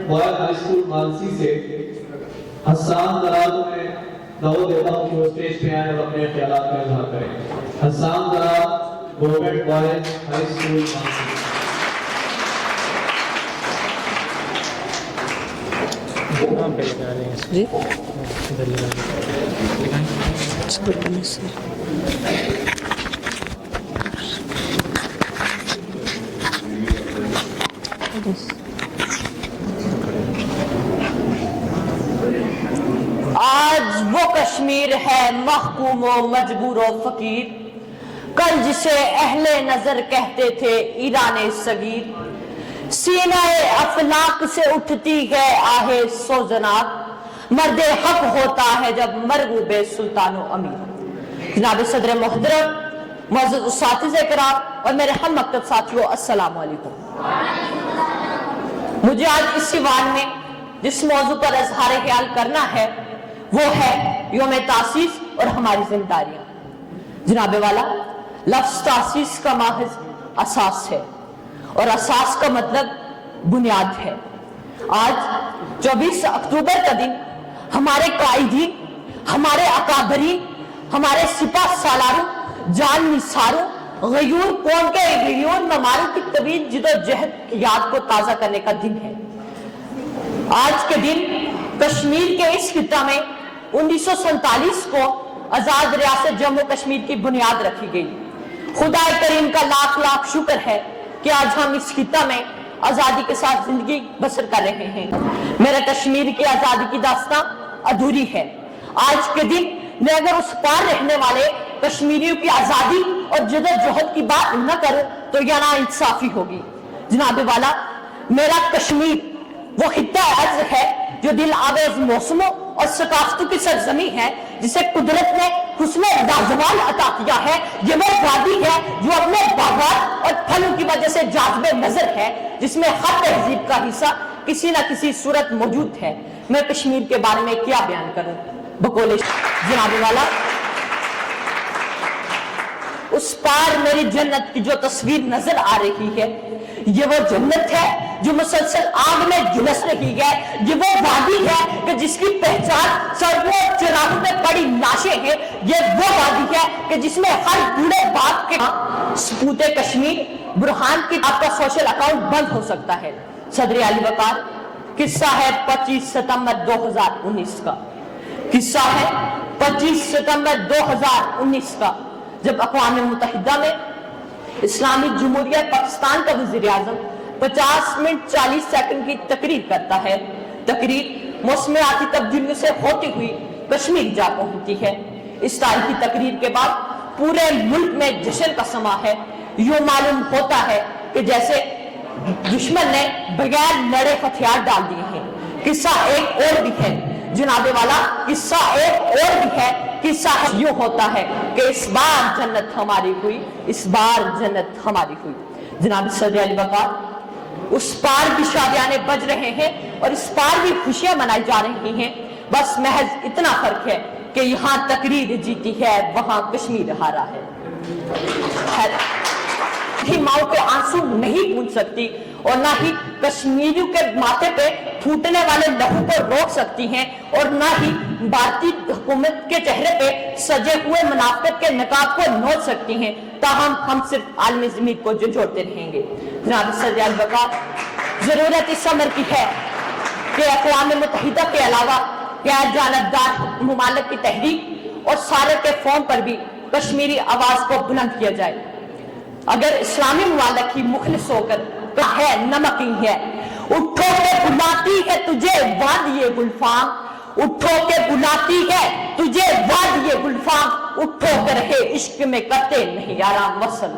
Boys high school Mansi से हसन दराज में दावत देता हूँ कि वो स्टेज पे आए और अपने ख्यालात का इजहार करें। Hasan Daraz, government boys high school Mansi. जी आज वो कश्मीर है महकूम व मजबूर व फकीर, कल जिसे अहले नजर कहते थे ईरान सगीर। सीनाए अफलाक से उठती है आहे सोजनाक, मर्दे हक होता है जब मरगूबे सुल्तानो अमीर। जनाब सदर मोहतरम, मुअज़्ज़ज़ उस्ताज़ इकराम और मेरे हम मकतब साथियों, अस्सलामु अलैकुम। मुझे आज इस दीवान में जिस मौजू पर इज़हार ख्याल करना है वो है यौम तासीस और हमारी जिम्मेदारियां। जनाब वाला, लफ्ज़ तासीस का माहिज़ असास है और असास का मतलब बुनियाद है। आज 24 अक्टूबर का दिन हमारे कायदीन, हमारे अकाबरीन, हमारे सिपा सालारों, जान निसारों, गयूर कौम के गयूर ममारों की तवील जिदोजहद की याद को ताज़ा करने का दिन है। आज के दिन कश्मीर के इस खित्ता में 1947 को आजाद रियासत जम्मू कश्मीर की बुनियाद रखी गई। खुदा करीम का लाख लाख शुक्र है कि आज हम इस खित्ता में आजादी के साथ जिंदगी बसर कर रहे हैं। मेरे कश्मीर की आजादी की दास्तां अधूरी है। आज के दिन मैं अगर उस पार रहने वाले कश्मीरियों की आजादी और जदोजहद की बात न करूं तो यह नाइंसाफी होगी। जनाब वाला, मेरा कश्मीर वो खित्ता अर्ज है जो दिल आवेज मौसमों और सकाफतों की सरजमी है, जिसे कुदरत ने हुस्न लाजवाब अता किया है। ये वो वादी है जो अपने बागात और फलों की वजह से जाज़िब नजर है, जिसमें हर तहजीब का हिस्सा किसी न किसी सूरत मौजूद है। मैं कश्मीर के बारे में क्या बयान करूं बकौले जनाब वाला। उस पार मेरी जन्नत की जो तस्वीर नजर आ रही है, ये वो जन्नत है जो मुसलसल आग में झुलस रही है। ये वो वादी है कि जिसकी पहचान सड़कों और चौराहों में पड़ी लाशें हैं। ये वो वादी है कि जिसमें हर बूढ़े बाप के सपूते कश्मीर बुरहान की आपका सोशल अकाउंट बंद हो सकता है। सदर अली वकार, किस्सा है 25 सितंबर 2019 का। किस्सा है 25 सितंबर 2019 का, जब अक़वाम मुत्तहिदा में इस्लामी जमहूरिया पाकिस्तान का वज़ीर आज़म 50 मिनट 40 सेकंड की तकरीर करता है। तकरीर मौसमियाती तब्दीलियों से होती हुई कश्मीर जा पहुंचती है। इस तारीखी तकरीर के बाद पूरे मुल्क में जश्न का समा है। यूं मालूम होता है कि जैसे दुश्मन ने बगैर लड़े हथियार डाल दिए हैं। किस्सा एक और भी है जनाबे वाला, किस्सा एक और भी है। किस्सा यूं होता है कि इस बार जन्नत हमारी हुई, इस बार जन्नत हमारी हुई। जनाब सदर अली वकार, उस पार भी शादियाने बज रहे हैं और इस पार भी खुशियां मनाई जा रही हैं। बस महज इतना फर्क है कि यहाँ तकरीर जीती है, वहां कश्मीर हारा है। माओ के आंसू नहीं पूछ सकती और ना ही कश्मीरियों के माथे पे फूटने वाले लहू को रोक सकती हैं और ना ही भारतीय हुकूमत के चेहरे पे सजे हुए मुनाफिक के नकाब को नोच सकती हैं। ताहम हम सिर्फ आलमी ज़मीर को जोड़ते रहेंगे। जनाब सदर अली वकार, जरूरत इस अमर की है कि अक़वाम मुत्तहिदा के अलावा गैर जानबदार मुमालिक की तहरीक और सारे के फॉर्म पर भी कश्मीरी आवाज को बुलंद किया जाए। अगर इस्लामी मुमालिक की मुखलिस होकर है नमकी है, उठो के बुलाती है तुझे वादिये गुलफाम, उठो के बुलाती है तुझे वादिये गुलफाम, उठो के रहे इश्क में करते नहीं आराम वसल।